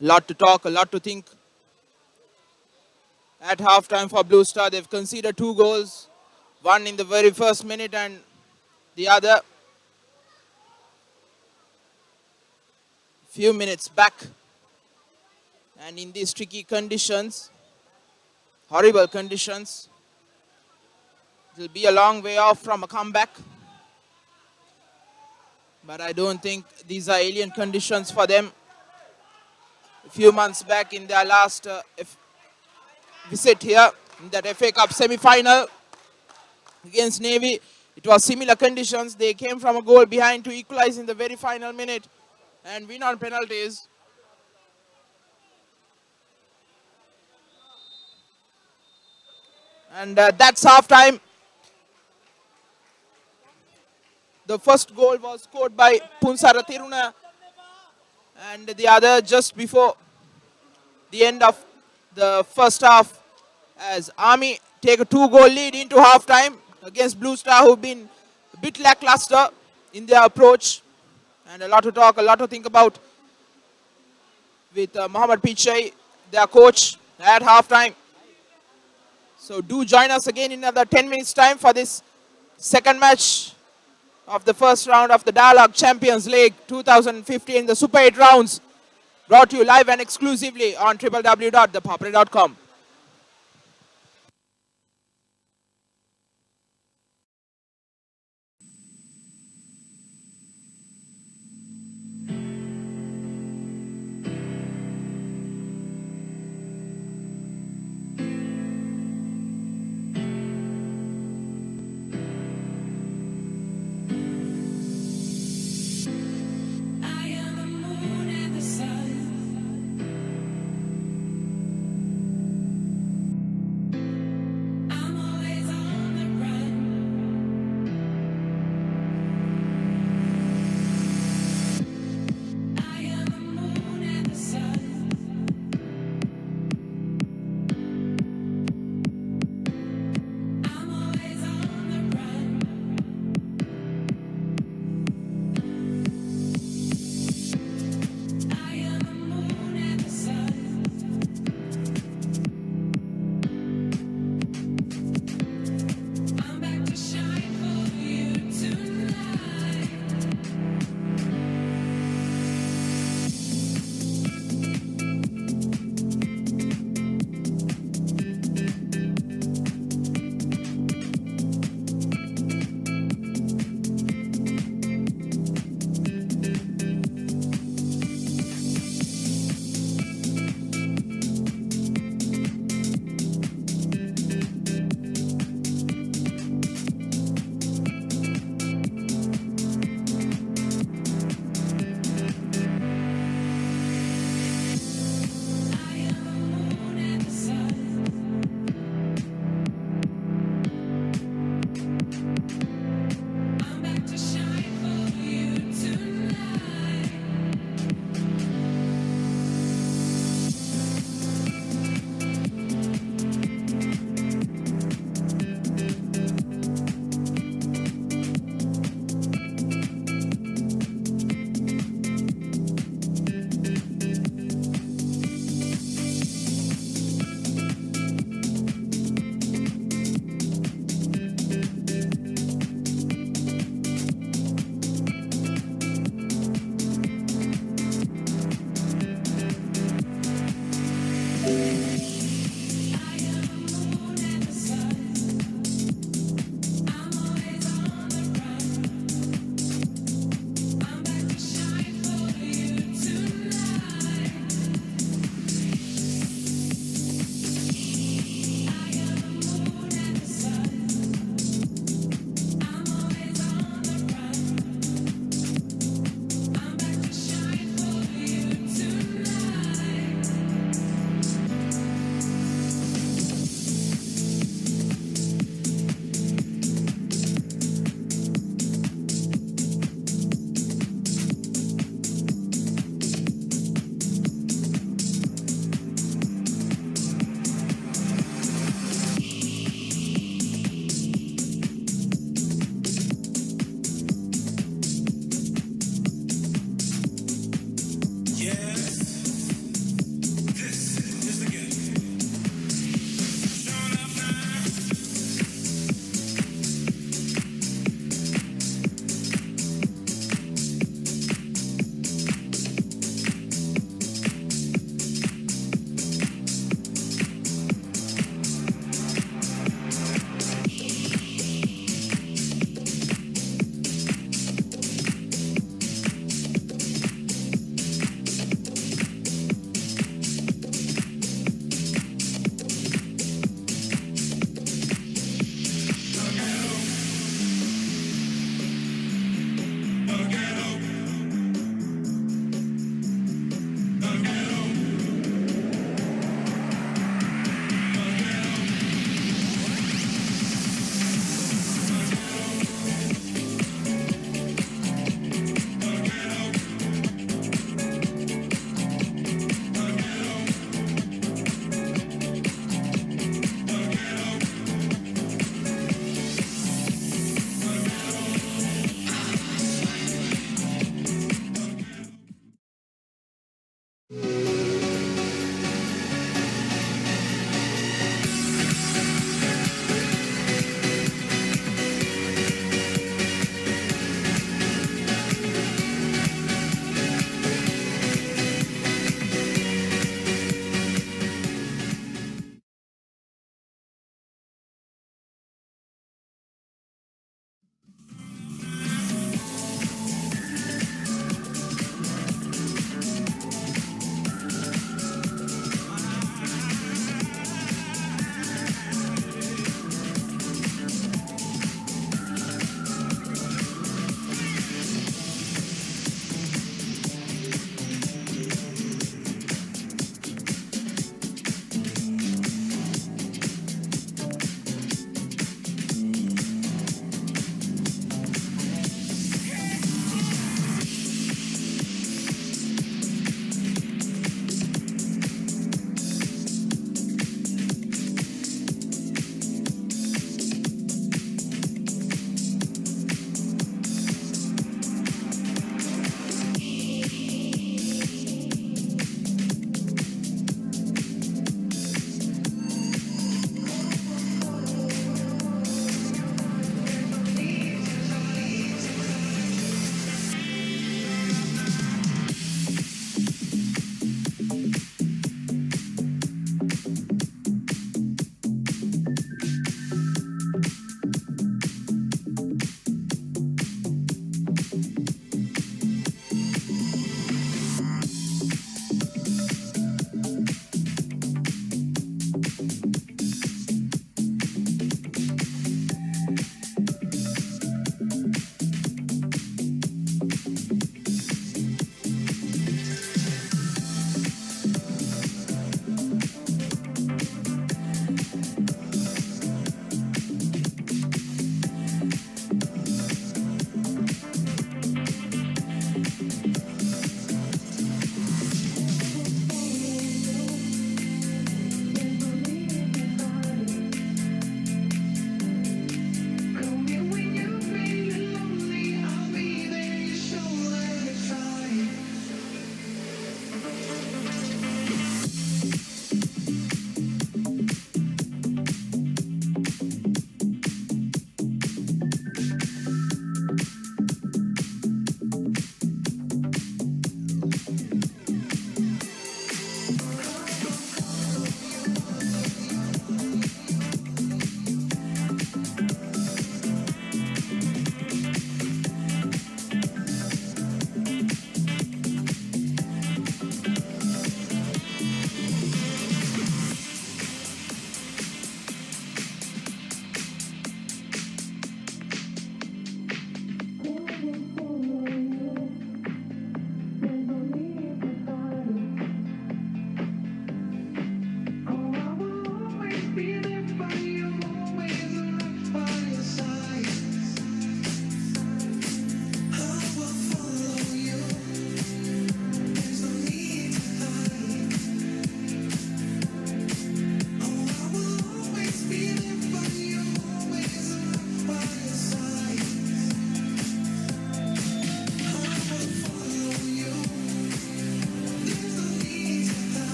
A lot to talk, a lot to think. At halftime for Blue Star, they've conceded 2 goals, one in the very first minute and the other few minutes back. And in these tricky conditions, horrible conditions, it'll be a long way off from a comeback. But I don't think these are alien conditions for them. A few months back in their last visit here in that FA Cup semi-final against Navy, it was similar conditions. They came from a goal behind to equalize in the very final minute and win on penalties. And that's half-time. The first goal was scored by Punsara Tiruna, and the other just before the end of the first half, as Army take a 2-goal lead into half-time against Blue Star, who've been a bit lackluster in their approach. And a lot to talk, a lot to think about with Mohammad Pichai, their coach, at half-time. So do join us again in another 10 minutes time for this second match of the first round of the Dialog Champions League 2015, the Super 8 rounds, brought to you live and exclusively on www.thepapare.com. I am the moon and the sun.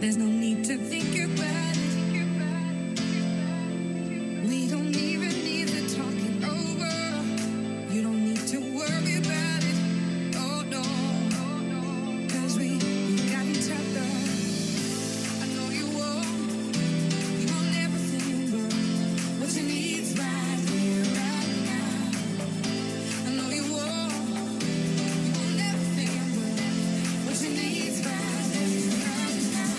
There's no need to think about it. We don't even need to talk it over. You don't need to worry about it. Oh no, cause we got each other. I know you won't everything but what you need's right here, right now. I know you won't everything but what you need's right here, right now.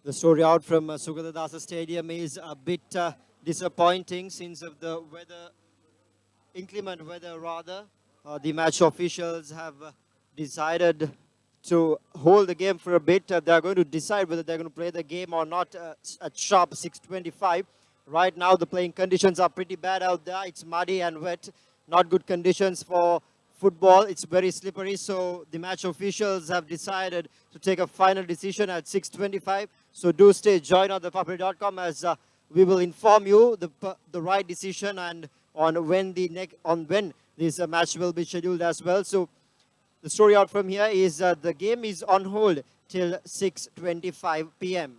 The story out from Sugatadasa Stadium is a bit disappointing since of the weather, inclement weather rather. The match officials have decided to hold the game for a bit. They're going to decide whether they're going to play the game or not at sharp 6:25. Right now, the playing conditions are pretty bad out there. It's muddy and wet. Not good conditions for football. It's very slippery. So the match officials have decided to take a final decision at 6:25. So do stay join on ThePapare.com as we will inform you the right decision and on when this match will be scheduled as well. So the story out from here is the game is on hold till 6:25 p.m.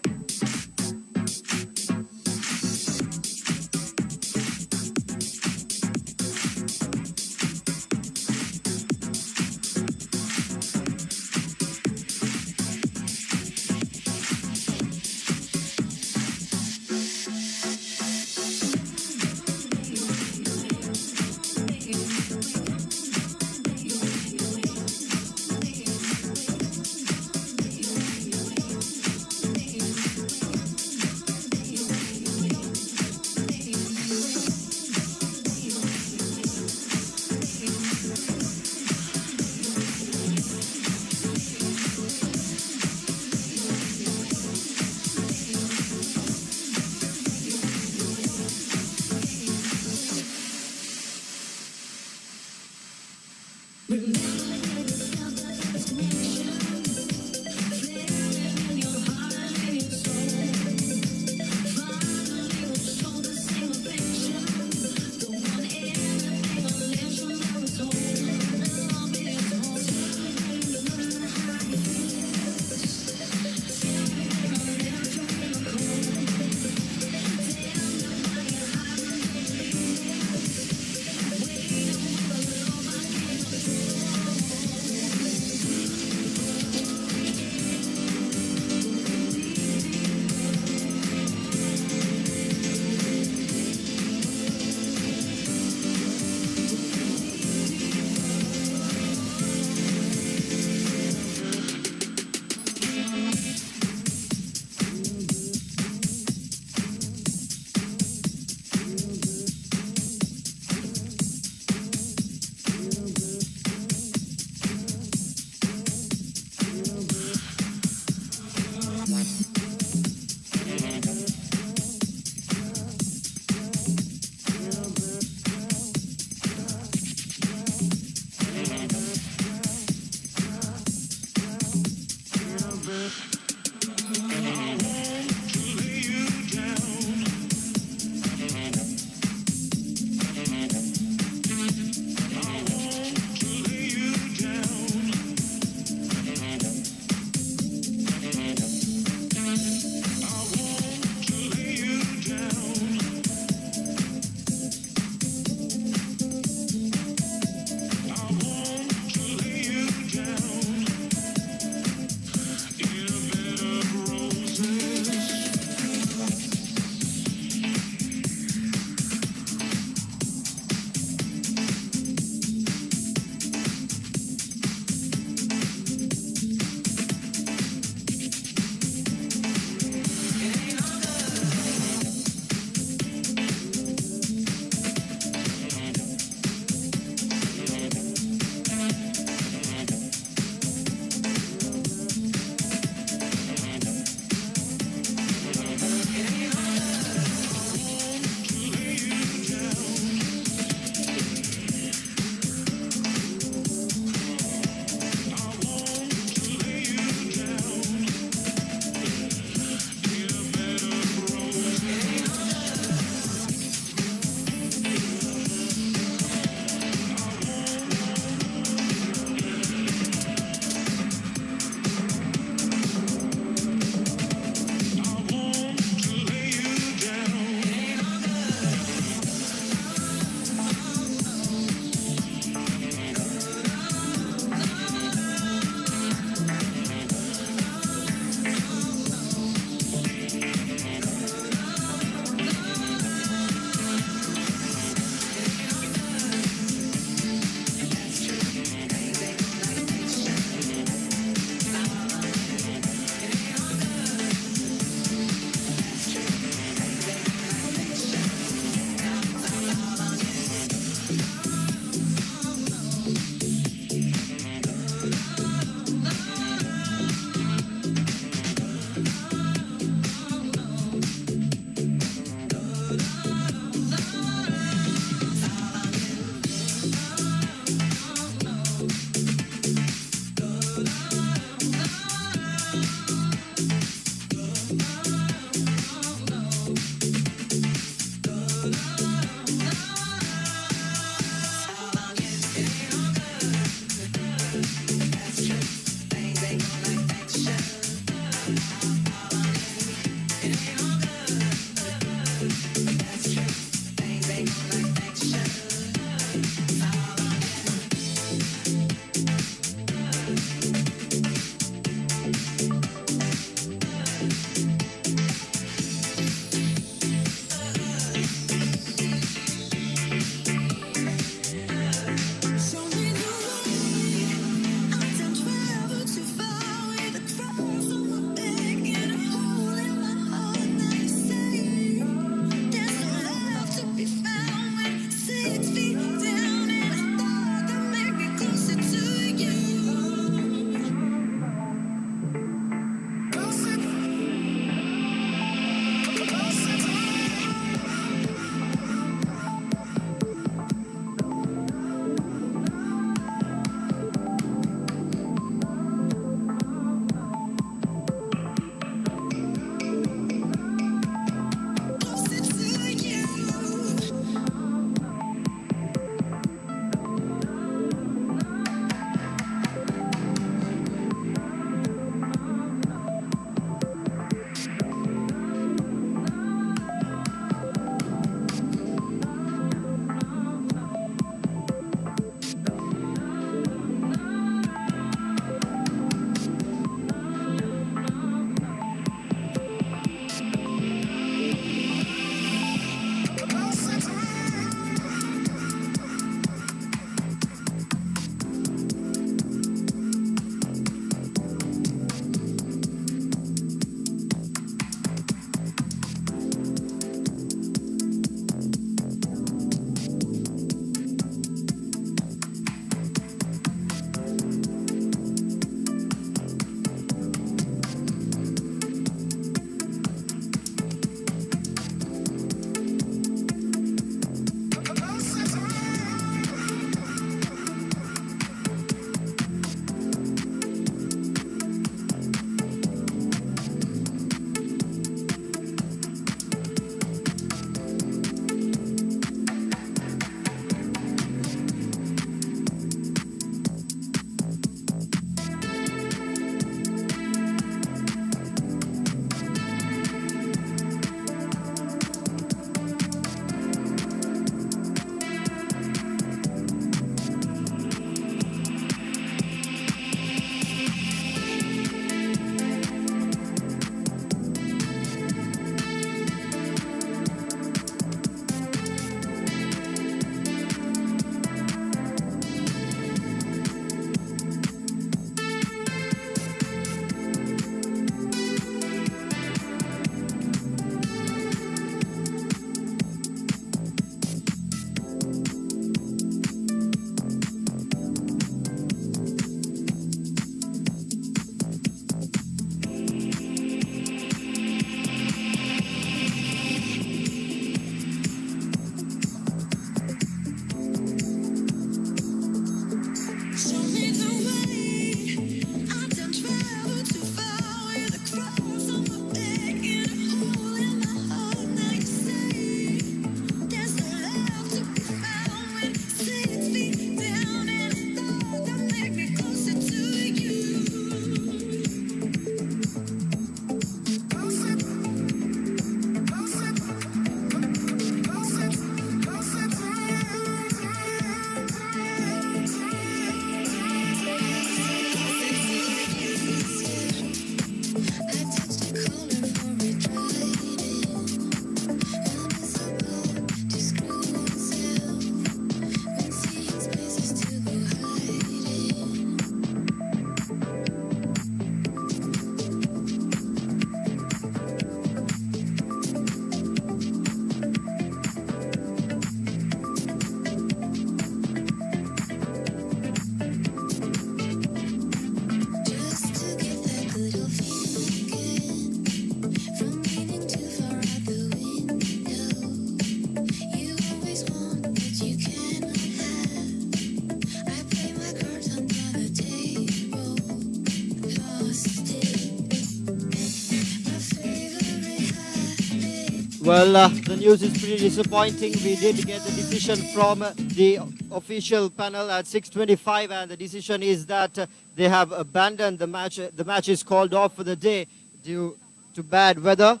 Well, the news is pretty disappointing. We did get the decision from the official panel at 6:25, and the decision is that they have abandoned the match. The match is called off for the day due to bad weather.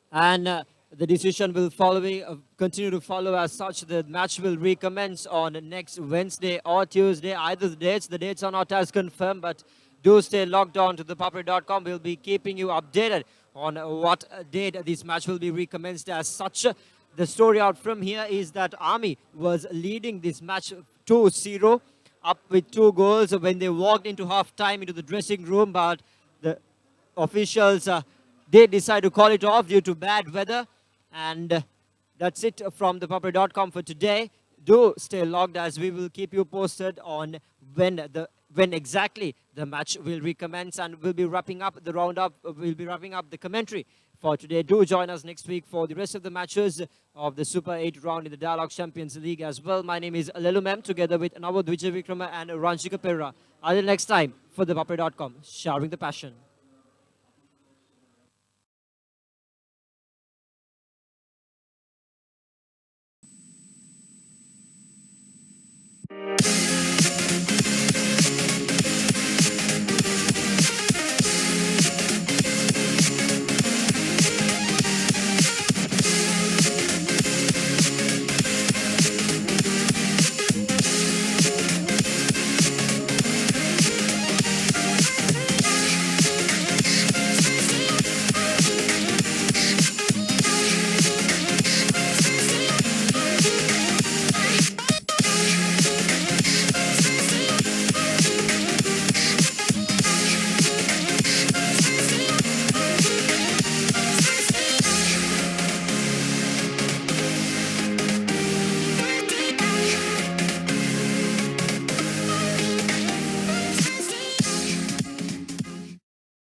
And the decision will continue to follow as such. The match will recommence on next Wednesday or Tuesday. Either the dates are not as confirmed, but do stay logged on to ThePapare.com. We'll be keeping you updated on what date this match will be recommenced as such. The story out from here is that Army was leading this match 2-0, up with 2 goals when they walked into half-time into the dressing room, but the officials they decide to call it off due to bad weather. And that's it from ThePapare.com for today. Do stay logged as we will keep you posted on when exactly the match will recommence, and we'll be wrapping up the roundup. We'll be wrapping up the commentary for today. Do join us next week for the rest of the matches of the Super 8 round in the Dialog Champions League as well. My name is Lelu Mem, together with Nawad Vijay Vikrama and Ranjika Perra. Until next time, for ThePapare.com, sharing the passion.